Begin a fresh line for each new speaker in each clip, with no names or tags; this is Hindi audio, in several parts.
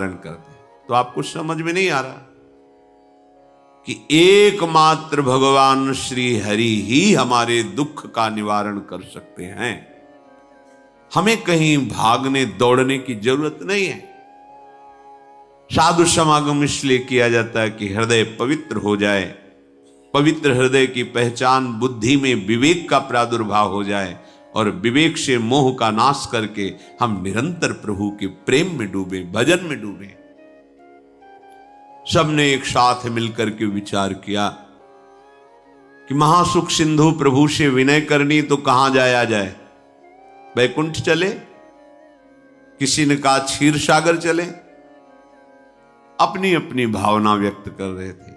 करते हैं। तो आपको समझ में नहीं आ रहा कि एकमात्र भगवान श्री हरि ही हमारे दुख का निवारण कर सकते हैं। हमें कहीं भागने दौड़ने की जरूरत नहीं है। साधु समागम इसलिए किया जाता है कि हृदय पवित्र हो जाए, पवित्र हृदय की पहचान बुद्धि में विवेक का प्रादुर्भाव हो जाए और विवेक से मोह का नाश करके हम निरंतर प्रभु के प्रेम में डूबे, भजन में डूबे। सबने एक साथ मिलकर के विचार किया कि महासुख सिंधु प्रभु से विनय करनी तो कहां जाया जाए, वैकुंठ चले, किसी ने कहा क्षीर सागर चले। अपनी अपनी भावना व्यक्त कर रहे थे।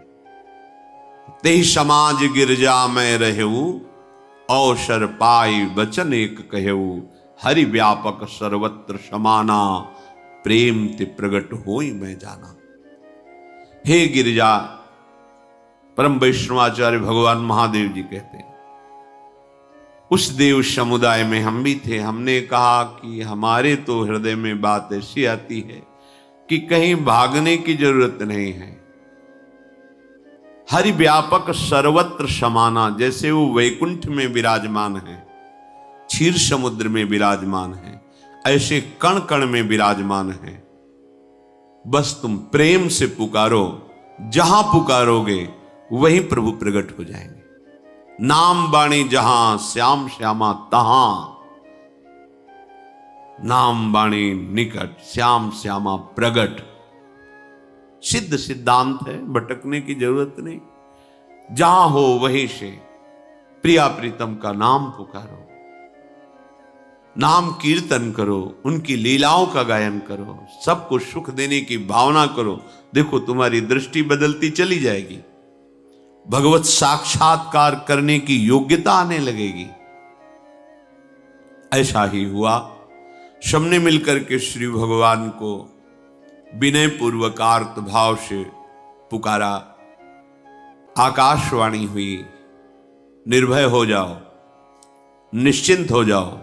तेहि समाज गिरजा में रहू, अवसर पाई वचन एक कहू, हरि व्यापक सर्वत्र समाना, प्रेम ते प्रगट होई मैं जाना। हे गिरिजा, परम वैष्णवाचार्य भगवान महादेव जी कहते हैं, उस देव समुदाय में हम भी थे। हमने कहा कि हमारे तो हृदय में बात ऐसी आती है कि कहीं भागने की जरूरत नहीं है। हरि व्यापक सर्वत्र समाना, जैसे वो वैकुंठ में विराजमान है, क्षीर समुद्र में विराजमान है, ऐसे कण कण में विराजमान है। बस तुम प्रेम से पुकारो, जहां पुकारोगे वहीं प्रभु प्रकट हो जाएंगे। नाम बाणी जहां, श्याम श्यामा तहां, नाम बाणी निकट, श्याम श्यामा प्रगट। सिद्ध सिद्धांत है, भटकने की जरूरत नहीं। जहां हो वहीं से प्रिया प्रीतम का नाम पुकारो, नाम कीर्तन करो, उनकी लीलाओं का गायन करो, सबको सुख देने की भावना करो। देखो तुम्हारी दृष्टि बदलती चली जाएगी, भगवत साक्षात्कार करने की योग्यता आने लगेगी। ऐसा ही हुआ। सबने मिलकर के श्री भगवान को विनय पूर्वक आर्त भाव से पुकारा। आकाशवाणी हुई, निर्भय हो जाओ, निश्चिंत हो जाओ,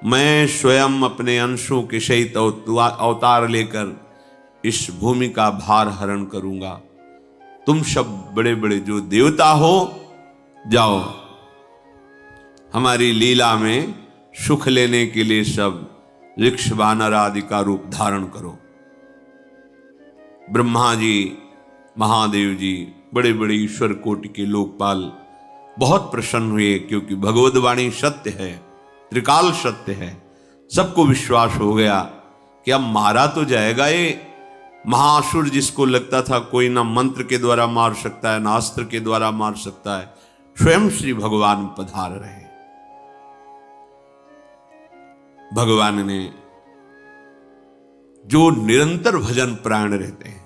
मैं स्वयं अपने अंशों के सहित अवतार लेकर इस भूमि का भार हरण करूंगा। तुम सब बड़े बड़े जो देवता हो, जाओ हमारी लीला में सुख लेने के लिए सब ऋक्ष वानर आदि का रूप धारण करो। ब्रह्मा जी, महादेव जी, बड़े बड़े ईश्वर कोटि के लोकपाल बहुत प्रसन्न हुए, क्योंकि भगवद वाणी सत्य है, त्रिकाल सत्य है। सबको विश्वास हो गया कि अब मारा तो जाएगा ये महासुर, जिसको लगता था कोई ना मंत्र के द्वारा मार सकता है ना अस्त्र के द्वारा मार सकता है। स्वयं श्री भगवान पधार रहे। भगवान ने जो निरंतर भजन प्राण रहते हैं,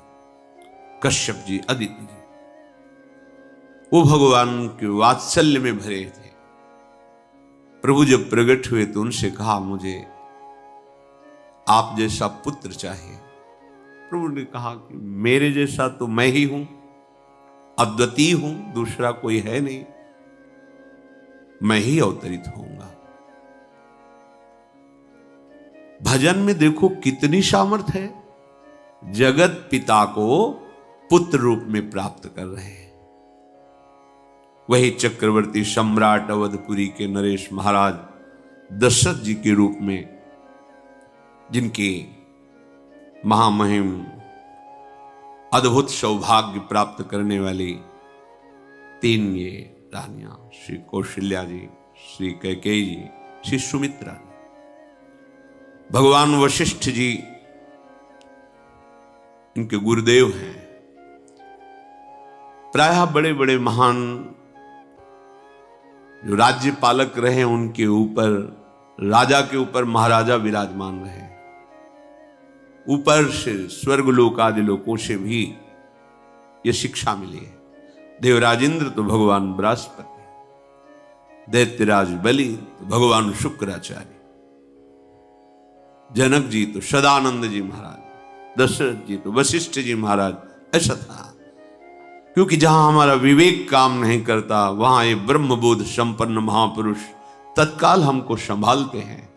कश्यप जी, अदिति जी, वो भगवान के वात्सल्य में भरे थे। प्रभु जब प्रकट हुए तो उनसे कहा, मुझे आप जैसा पुत्र चाहिए। प्रभु ने कहा कि मेरे जैसा तो मैं ही हूं, अद्वितीय हूं, दूसरा कोई है नहीं, मैं ही अवतरित होऊंगा। भजन में देखो कितनी सामर्थ्य है। जगत पिता को पुत्र रूप में प्राप्त कर रहे हैं। वही चक्रवर्ती सम्राट अवधपुरी के नरेश महाराज दशरथ जी के रूप में, जिनके महामहिम अद्भुत सौभाग्य प्राप्त करने वाली 3 ये रानियां, श्री कौशल्या जी, श्री कैकेयी जी, श्री सुमित्रा जी, भगवान वशिष्ठ जी इनके गुरुदेव हैं। प्रायः बड़े बड़े महान जो राज्य पालक रहे, उनके ऊपर, राजा के ऊपर महाराजा विराजमान रहे। ऊपर से स्वर्गलोक आदि लोकों से भी यह शिक्षा मिली है। देवराजेंद्र तो भगवान बृहस्पति, दैत्यराज बलि तो भगवान शुक्राचार्य, जनक जी तो सदानंद जी महाराज, दशरथ जी तो वशिष्ठ जी महाराज। ऐसा था, क्योंकि जहां हमारा विवेक काम नहीं करता, वहां ये ब्रह्मबोध संपन्न महापुरुष तत्काल हमको संभालते हैं।